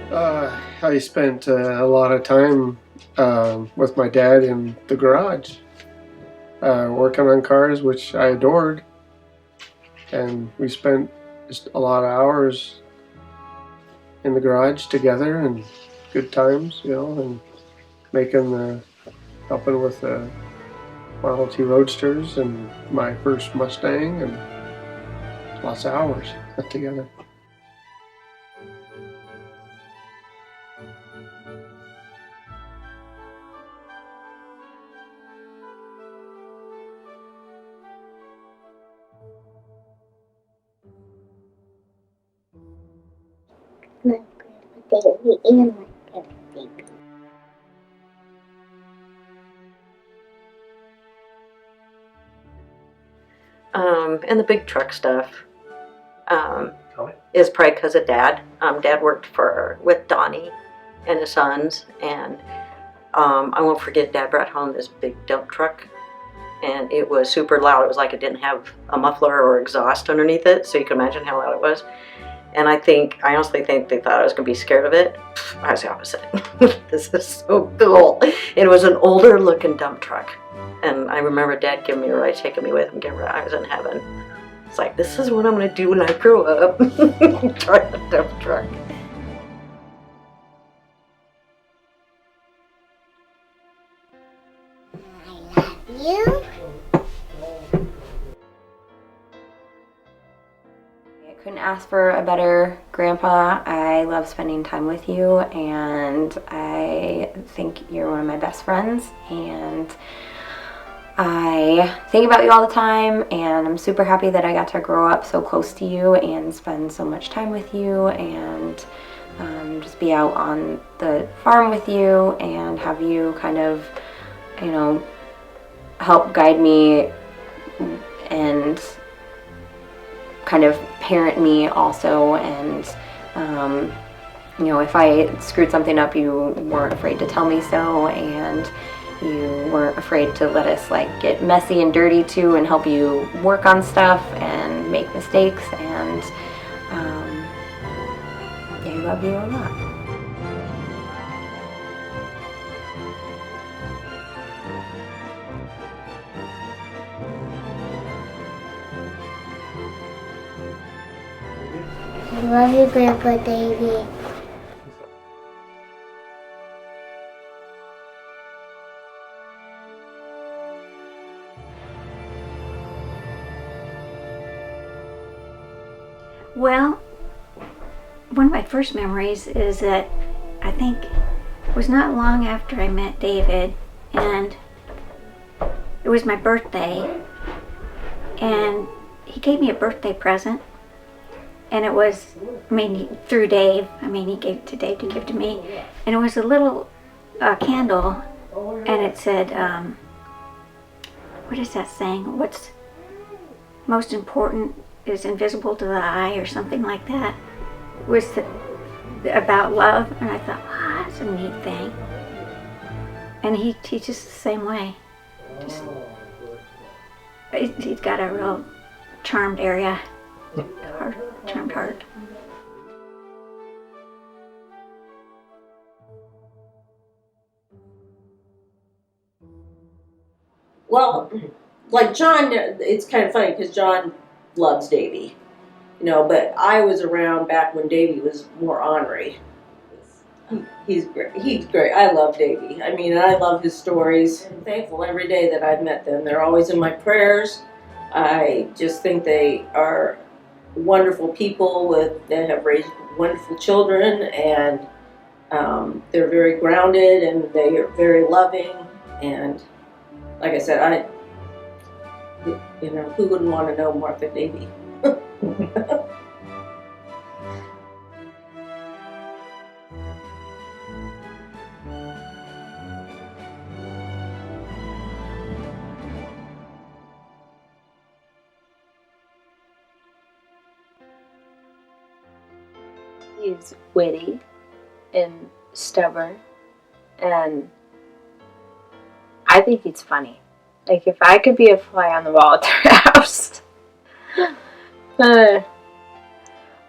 I spent a lot of time with my dad in the garage, working on cars, which I adored, and we spent just a lot of hours in the garage together and good times, and making helping with the Model T Roadsters and my first Mustang, and lots of hours together. My grandpa Davy and my grandpa Davy. And the big truck stuff is probably because of Dad. Dad worked with Donnie and his sons, and I won't forget Dad brought home this big dump truck, and it was super loud. It was like it didn't have a muffler or exhaust underneath it, so you can imagine how loud it was. And I honestly think they thought I was going to be scared of it. I was the opposite. This is so cool. It was an older looking dump truck. And I remember Dad giving me a ride, taking me with him, I was in heaven. It's like, this is what I'm going to do when I grow up. Drive a dump truck. I love you. I couldn't ask for a better grandpa. I love spending time with you, and I think you're one of my best friends, and I think about you all the time, and I'm super happy that I got to grow up so close to you and spend so much time with you, and just be out on the farm with you and have you kind of, help guide me and kind of parent me also. And if I screwed something up, you weren't afraid to tell me so, and you weren't afraid to let us get messy and dirty too, and help you work on stuff and make mistakes. And I love you a lot. I love you, Grandpa Davy. Well, one of my first memories is that I think it was not long after I met David, and it was my birthday, and he gave me a birthday present, and it was, through Dave, he gave it to Dave to give to me, and it was a little candle, and it said, what is that saying? What's most important is invisible to the eye, or something like that. It was about love, and I thought, wow, that's a neat thing. And he teaches the same way. He's got a real charmed area, charmed heart. Well, like John, it's kind of funny because John loves Davy, but I was around back when Davy was more ornery. He's great. He's great. I love Davy. And I love his stories. I'm thankful every day that I've met them. They're always in my prayers. I just think they are wonderful people that have raised wonderful children, and they're very grounded, and they are very loving. And like I said, who wouldn't want to know Martha Davy? He's witty and stubborn, and I think he's funny. If I could be a fly on the wall at their house,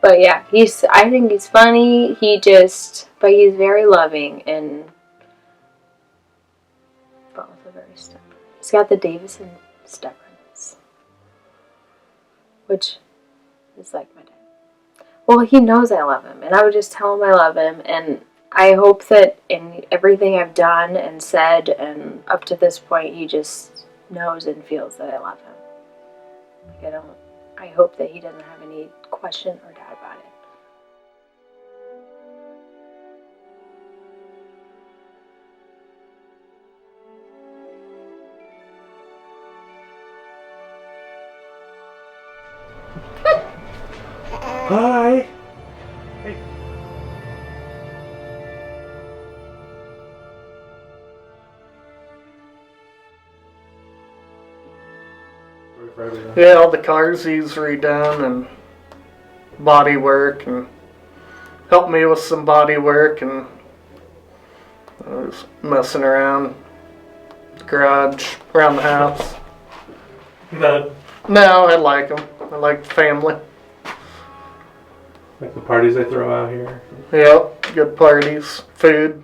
But yeah, I think he's funny. But he's very loving and but also very stubborn. He's got the Davison stubbornness, which is like my dad. Well, he knows I love him, and I would just tell him I love him, and I hope that in everything I've done and said and up to this point, he just knows and feels that I love him. Like I hope that he doesn't have any question or doubt about it. Hi. Hey. Yeah, all the cars he's redone and body work and helped me with some body work, and I was messing around the garage, around the house. No, No, I like them. I like the family. like the parties they throw out here. Yep, good parties, food.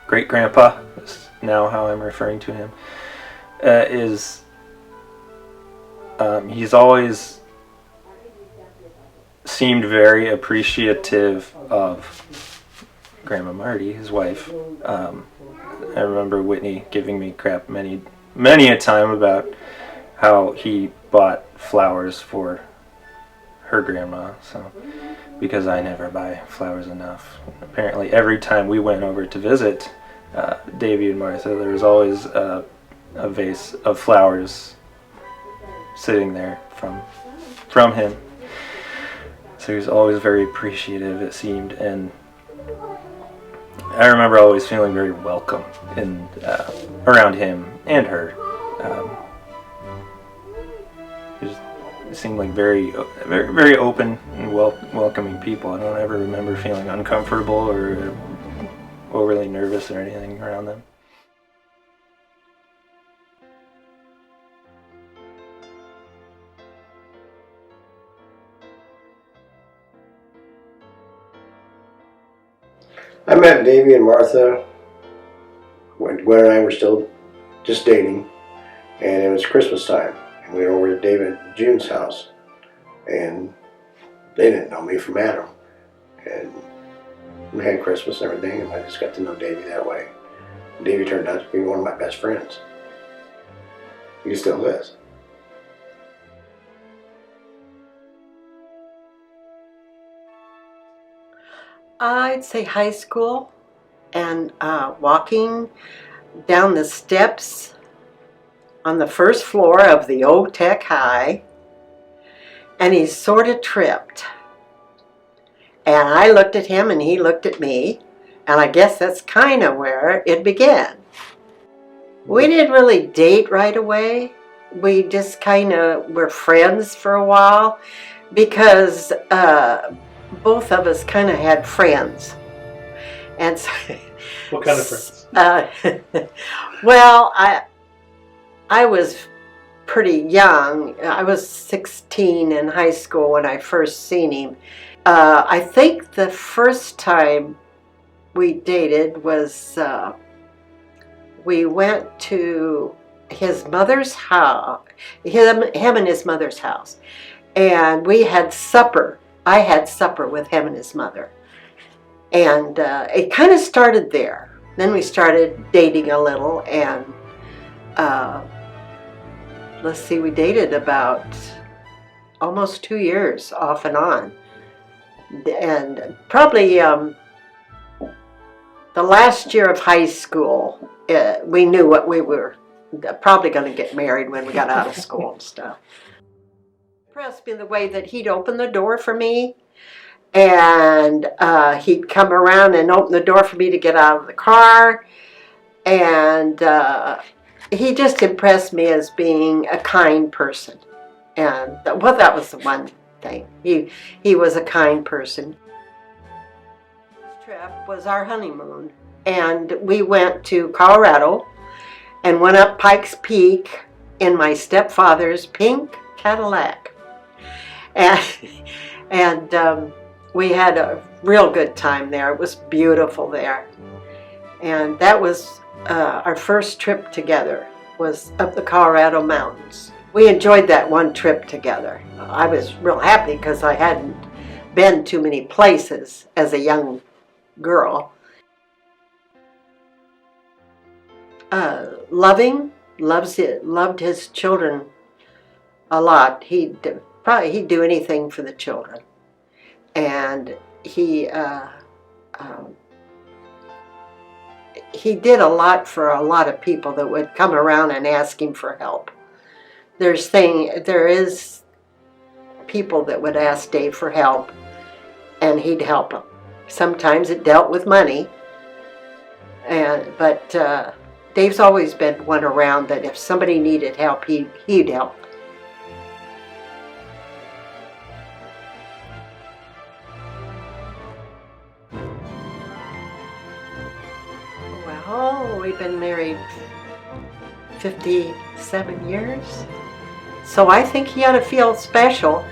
Great grandpa is now how I'm referring to him. He's always seemed very appreciative of Grandma Marty, his wife. I remember Whitney giving me crap many a time about how he bought flowers for her grandma, so because I never buy flowers enough. Apparently every time we went over to visit Davy and Martha, there was always a vase of flowers sitting there from him. So he was always very appreciative, it seemed, and I remember always feeling very welcome in around him and her. It seemed like very open and welcoming people. I don't ever remember feeling uncomfortable or overly nervous or anything around them. I met Davy and Martha when Gwen and I were still just dating, and it was Christmas time, and we went over to David and June's house, and they didn't know me from Adam, and we had Christmas and everything, and I just got to know Davy that way. Davy turned out to be one of my best friends. He still is. I'd say high school, and walking down the steps on the first floor of the old Tech High, and he sort of tripped. And I looked at him and he looked at me, and I guess that's kind of where it began. We didn't really date right away. We just kind of were friends for a while because both of us kind of had friends. And so, What kind of friends? Well, I was pretty young. I was 16 in high school when I first seen him. I think the first time we dated was we went to his mother's house, him and his mother's house, and we had supper. I had supper with him and his mother, and it kind of started there. Then we started dating a little, and let's see, we dated about almost 2 years off and on, and probably the last year of high school, we knew what we were probably going to get married when we got out of school and stuff. Impressed me the way that he'd open the door for me, and he'd come around and open the door for me to get out of the car, and he just impressed me as being a kind person. And well, that was the one thing. He was a kind person. trip was our honeymoon, and we went to Colorado and went up Pikes Peak in my stepfather's pink Cadillac. And we had a real good time there. It was beautiful there. And that was our first trip together, was up the Colorado mountains. We enjoyed that one trip together. I was real happy because I hadn't been too many places as a young girl. Loved his children a lot. He'd do anything for the children, and he did a lot for a lot of people that would come around and ask him for help. There is people that would ask Dave for help, and he'd help them. Sometimes it dealt with money, but Dave's always been one around that if somebody needed help, he'd help. Well, we've been married 57 years. So I think he ought to feel special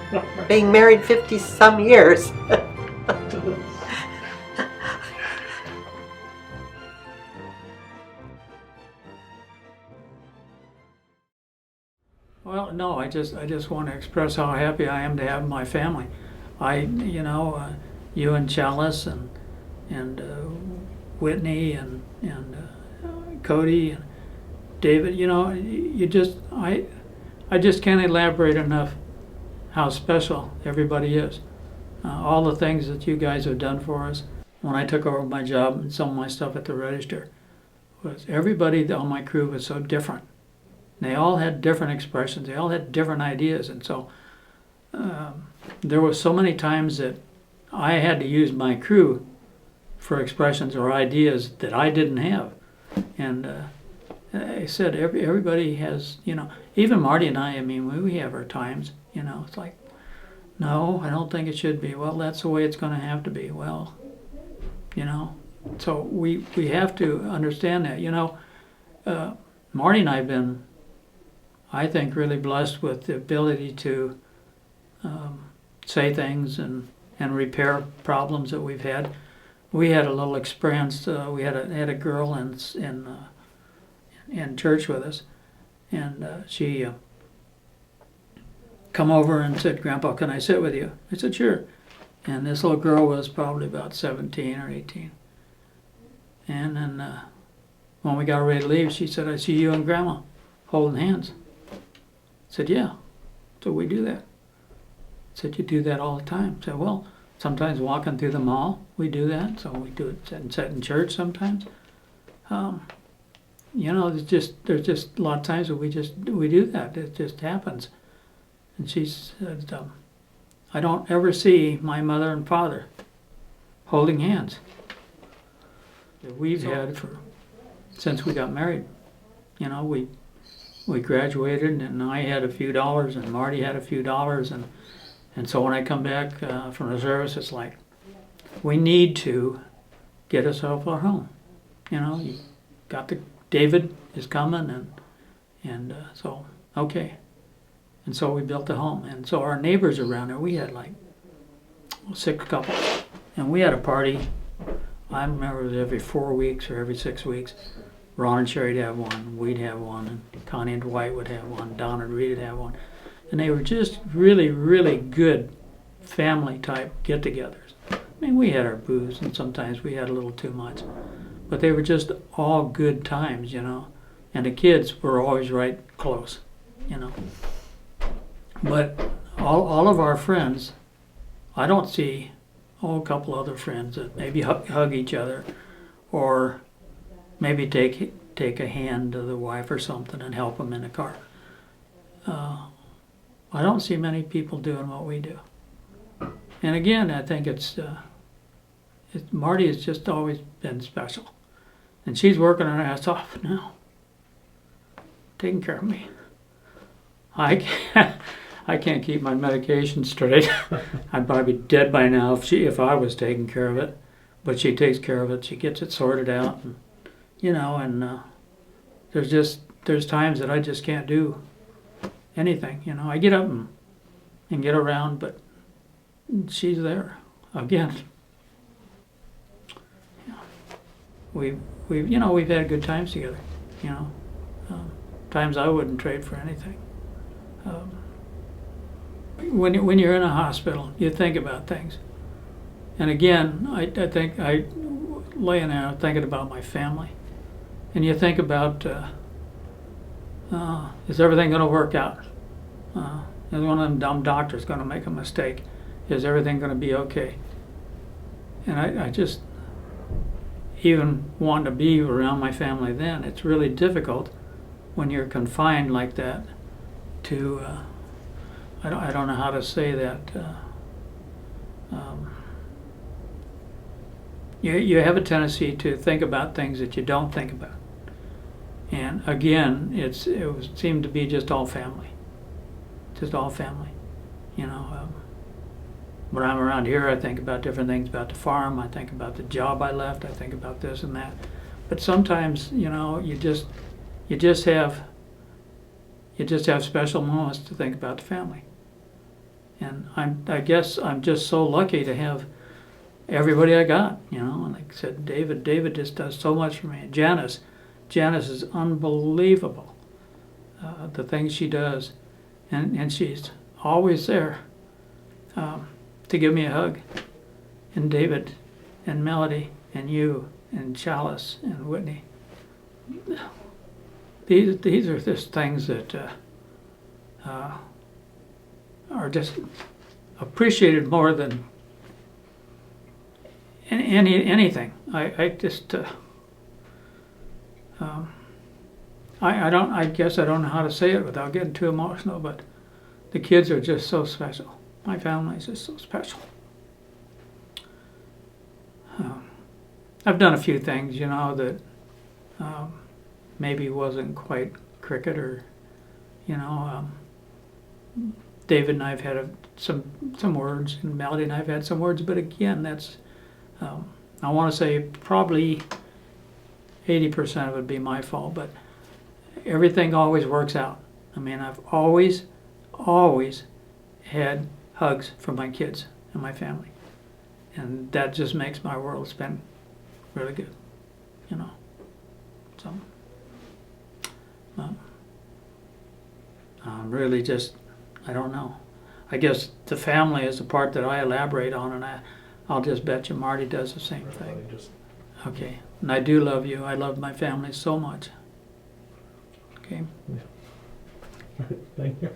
being married 50-some years. Well, no, I just want to express how happy I am to have my family. You and Chalice and Whitney and Cody and David. I just can't elaborate enough how special everybody is. All the things that you guys have done for us. When I took over my job and some of my stuff at the register, was everybody on my crew was so different. They all had different expressions. They all had different ideas, and so there were so many times that I had to use my crew for expressions or ideas that I didn't have. And I said everybody has, even Marty and I mean, we have our times. It's like, no, I don't think it should be. Well, that's the way it's going to have to be. Well, so we have to understand that. Marty and I have been, I think, really blessed with the ability to say things and repair problems that we've had. We had a little experience. We had a girl in church with us, and she come over and said, "Grandpa, can I sit with you?" I said, "Sure." And this little girl was probably about 17 or 18. And then when we got ready to leave, she said, "I see you and Grandma holding hands." I said, "Yeah." So we do that. I said, "You do that all the time?" I said, "Well, sometimes walking through the mall, we do that. So we do it sit in church sometimes. There's just a lot of times that we do that. It just happens." And she said, "I don't ever see my mother and father holding hands that we've had since we got married. We graduated, and I had a few dollars, and Marty had a few dollars, and so when I come back from the service, it's like, we need to get ourselves our home. You got David is coming, and so, okay. And so we built a home. And so our neighbors around there, we had like 6 couples. And we had a party, I remember it was every 4 weeks or every 6 weeks. Ron and Sherry'd have one, we'd have one, and Connie and Dwight would have one, Don and Rita would have one. And they were just really, really good family type get-togethers. I mean, we had our booze, and sometimes we had a little too much. But they were just all good times, And the kids were always right close, But all of our friends, I don't see a couple other friends that maybe hug each other, or maybe take a hand to the wife or something and help them in the car. I don't see many people doing what we do. And again, I think Marty has just always been special. And she's working her ass off now, taking care of me. I can't keep my medication straight. I'd probably be dead by now if I was taking care of it. but she takes care of it. She gets it sorted out, and, you know, and there's times that I just can't do anything. You know, I get up and get around, but she's there again. We've had good times together. You know, times I wouldn't trade for anything. When you're in a hospital, you think about things. And again, I think I laying there thinking about my family, and you think about is everything going to work out? Is one of them dumb doctors going to make a mistake? Is everything going to be okay? And I just, even wanting to be around my family then, it's really difficult when you're confined like that to, I don't know how to say that. You have a tendency to think about things that you don't think about. And again, it seemed to be just all family. Just all family. You know, when I'm around here, I think about different things about the farm. I think about the job I left. I think about this and that. But sometimes, you know, you just have special moments to think about the family. And I guess I'm just so lucky to have everybody I got, you know. And like I said, David just does so much for me. And Janice is unbelievable, the things she does. And she's always there to give me a hug. And David and Melody and you and Chalice and Whitney. These are just things that are just appreciated more than anything. I just I guess I don't know how to say it without getting too emotional, but the kids are just so special. My family is just so special. I've done a few things, you know, that maybe wasn't quite cricket, or, you know, David and I have had some words, and Melody and I have had some words, but again, that's, I want to say probably 80% of it would be my fault, but everything always works out. I mean, I've always had hugs from my kids and my family, and that just makes my world spin really good, you know. So really just, I don't know. I guess the family is the part that I elaborate on, and I'll just bet you Marty does the same thing. Okay, and I do love you. I love my family so much. Okay. Thank you.